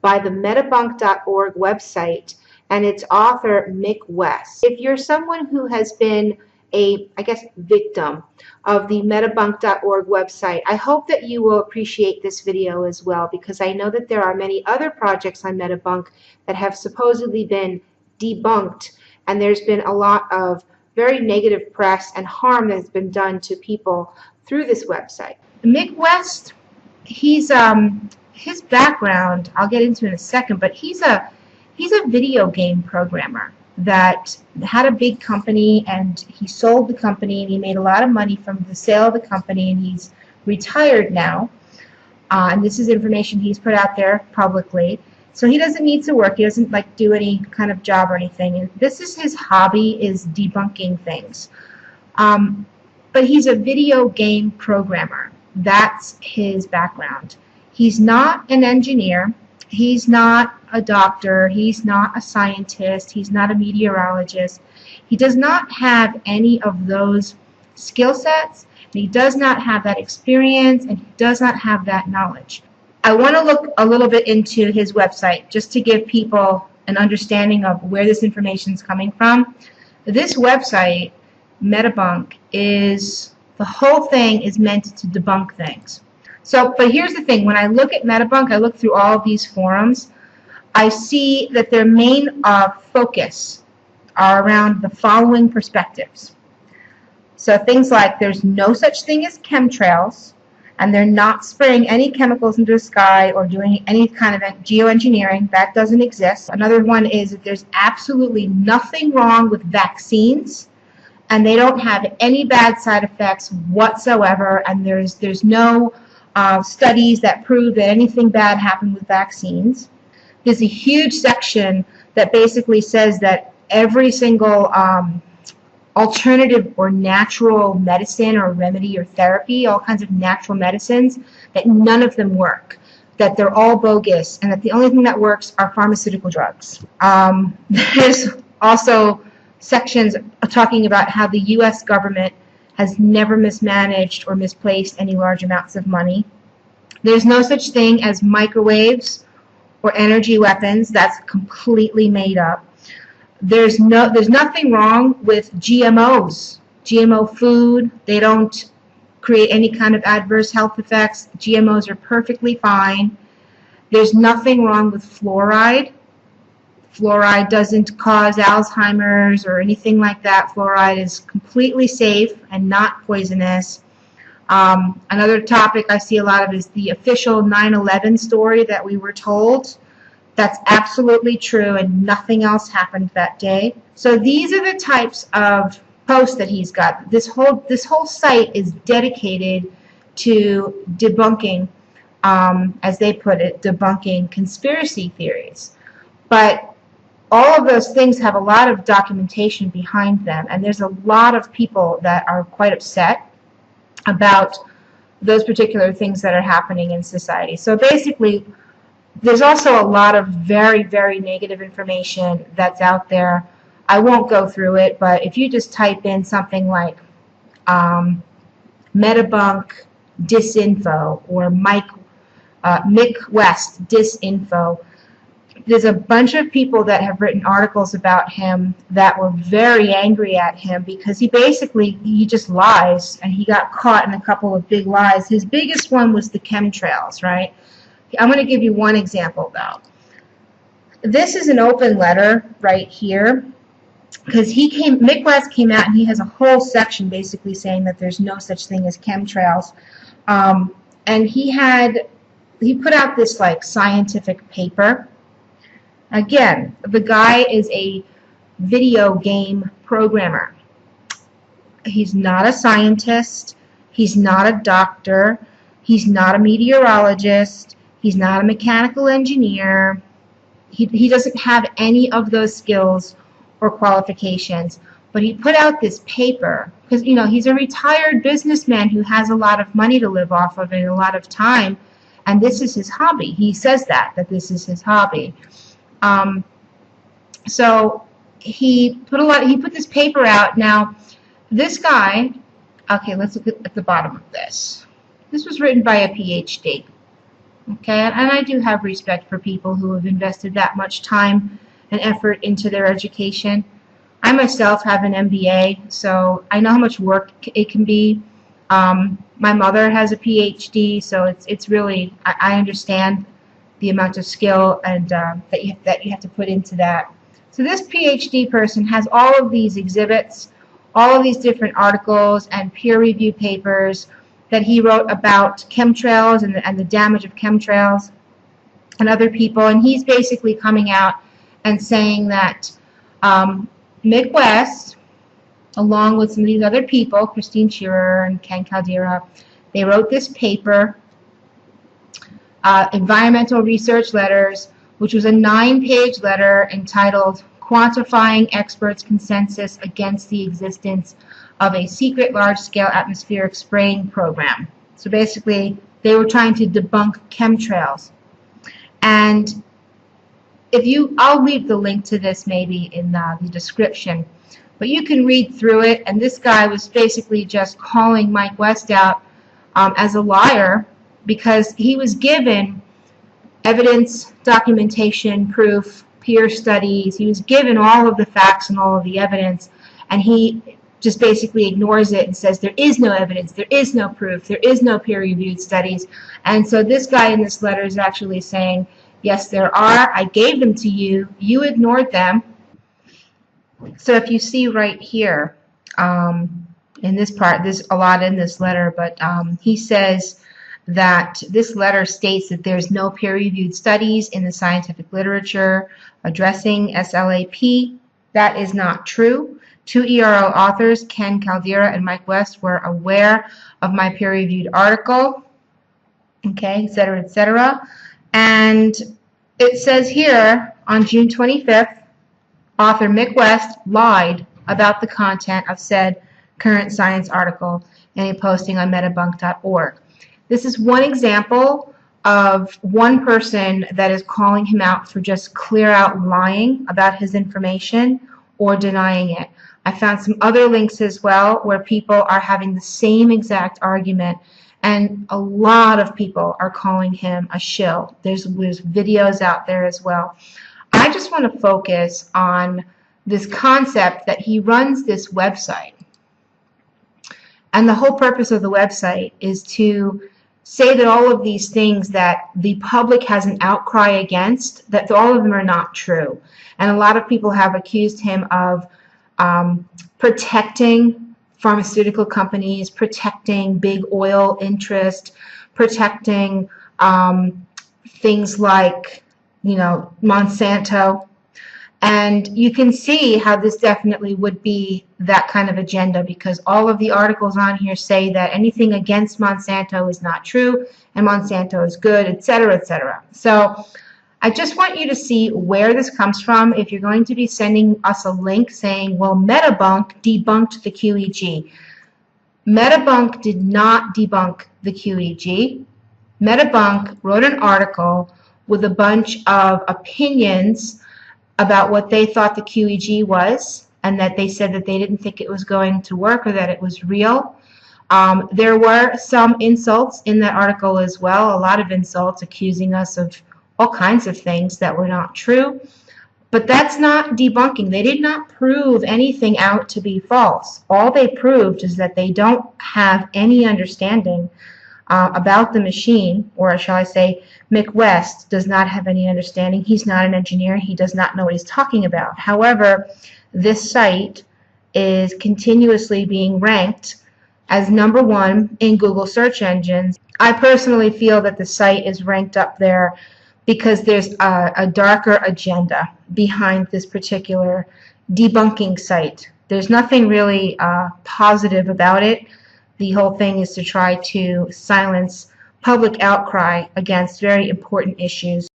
by the metabunk.org website and its author, Mick West. If you're someone who has been I guess, victim of the metabunk.org website, I hope that you will appreciate this video as well, because I know that there are many other projects on Metabunk that have supposedly been debunked, and there's been a lot of very negative press and harm that has been done to people through this website. Mick West, he's his background I'll get into in a second, but he's a video game programmer that had a big company, and he sold the company, and he made a lot of money from the sale of the company, and he's retired now. And this is information he's put out there publicly. So he doesn't need to work. He doesn't like do any kind of job or anything. And this is his hobby, is debunking things. But he's a video game programmer. That's his background. He's not an engineer. He's not a doctor. He's not a scientist. He's not a meteorologist. He does not have any of those skill sets. He does not have that experience, and he does not have that knowledge. I want to look a little bit into his website just to give people an understanding of where this information is coming from. This website, Metabunk, the whole thing is meant to debunk things. So, but here's the thing, when I look at Metabunk, I look through all of these forums, I see that their main focus are around the following perspectives. So things like there's no such thing as chemtrails, and they're not spraying any chemicals into the sky or doing any kind of geoengineering. That doesn't exist. Another one is that there's absolutely nothing wrong with vaccines, and they don't have any bad side effects whatsoever, and there's no studies that prove that anything bad happened with vaccines. There's a huge section that basically says that every single alternative or natural medicine or remedy or therapy, all kinds of natural medicines, that none of them work, that they're all bogus, and that the only thing that works are pharmaceutical drugs. There's also sections talking about how the U.S. government has never mismanaged or misplaced any large amounts of money. There's no such thing as microwaves or energy weapons. That's completely made up. There's nothing wrong with GMOs, GMO food. They don't create any kind of adverse health effects. GMOs are perfectly fine. There's nothing wrong with fluoride. Fluoride doesn't cause Alzheimer's or anything like that. Fluoride is completely safe and not poisonous. Another topic I see a lot of is the official 9/11 story that we were told. That's absolutely true, and nothing else happened that day. So these are the types of posts that he's got. This whole site is dedicated to debunking, as they put it, debunking conspiracy theories. But all of those things have a lot of documentation behind them, and there's a lot of people that are quite upset about those particular things that are happening in society. So basically, there's also a lot of very, very negative information that's out there. I won't go through it, but if you just type in something like Metabunk disinfo or Mick West disinfo, there's a bunch of people that have written articles about him that were very angry at him because he just lies, and he got caught in a couple of big lies. His biggest one was the chemtrails, right? I'm going to give you one example, though. This is an open letter right here, because Mick West came out and he has a whole section basically saying that there's no such thing as chemtrails, and he put out this like scientific paper. Again, the guy is a video game programmer. He's not a scientist. He's not a doctor. He's not a meteorologist. He's not a mechanical engineer. He doesn't have any of those skills or qualifications. But he put out this paper because, you know, he's a retired businessman who has a lot of money to live off of and a lot of time, and this is his hobby. He says that this is his hobby. So he put this paper out. Now, this guy, okay, let's look at the bottom of this. This was written by a PhD. Okay, and I do have respect for people who have invested that much time and effort into their education. I myself have an MBA, so I know how much work it can be. My mother has a PhD, so it's really, I understand the amount of skill and that you have to put into that. So this PhD person has all of these exhibits, all of these different articles and peer-reviewed papers that he wrote about chemtrails and the damage of chemtrails and other people, and he's basically coming out and saying that Mick West, along with some of these other people, Christine Shearer and Ken Caldera, they wrote this paper, Environmental Research Letters, which was a 9-page letter entitled Quantifying Experts' Consensus Against the Existence of a Secret Large-Scale Atmospheric Spraying Program. So basically, they were trying to debunk chemtrails. And I'll leave the link to this maybe in the description, but you can read through it, and this guy was basically just calling Mike West out as a liar because he was given evidence, documentation, proof, peer studies. He was given all of the facts and all of the evidence, and he just basically ignores it and says there is no evidence, there is no proof, there is no peer-reviewed studies. And so this guy in this letter is actually saying, yes, there are. I gave them to you. You ignored them. So if you see right here, in this part, there's a lot in this letter, but he says that this letter states that there's no peer-reviewed studies in the scientific literature addressing SLAP. That is not true. 2 ERO authors, Ken Caldera and Mike West, were aware of my peer-reviewed article, okay, et cetera, et cetera. And it says here, on June 25th, author Mick West lied about the content of said current science article in a posting on metabunk.org. This is one example of one person that is calling him out for just clear out lying about his information or denying it. I found some other links as well where people are having the same exact argument, and a lot of people are calling him a shill. There's videos out there as well. I just want to focus on this concept that he runs this website. And the whole purpose of the website is to say that all of these things that the public has an outcry against, that all of them are not true. And a lot of people have accused him of protecting pharmaceutical companies, protecting big oil interest, protecting things like, you know, Monsanto. And you can see how this definitely would be that kind of agenda, because all of the articles on here say that anything against Monsanto is not true and Monsanto is good, etc., etc. So I just want you to see where this comes from. If you're going to be sending us a link saying, well, Metabunk debunked the QEG. Metabunk did not debunk the QEG. Metabunk wrote an article with a bunch of opinions about what they thought the QEG was, and that they said that they didn't think it was going to work or that it was real. There were some insults in that article as well, a lot of insults accusing us of all kinds of things that were not true. But that's not debunking. They did not prove anything out to be false. All they proved is that they don't have any understanding about the machine, or shall I say, Mick West does not have any understanding. He's not an engineer. He does not know what he's talking about. However, this site is continuously being ranked as #1 in Google search engines. I personally feel that the site is ranked up there because there's a darker agenda behind this particular debunking site. There's nothing really positive about it. The whole thing is to try to silence public outcry against very important issues.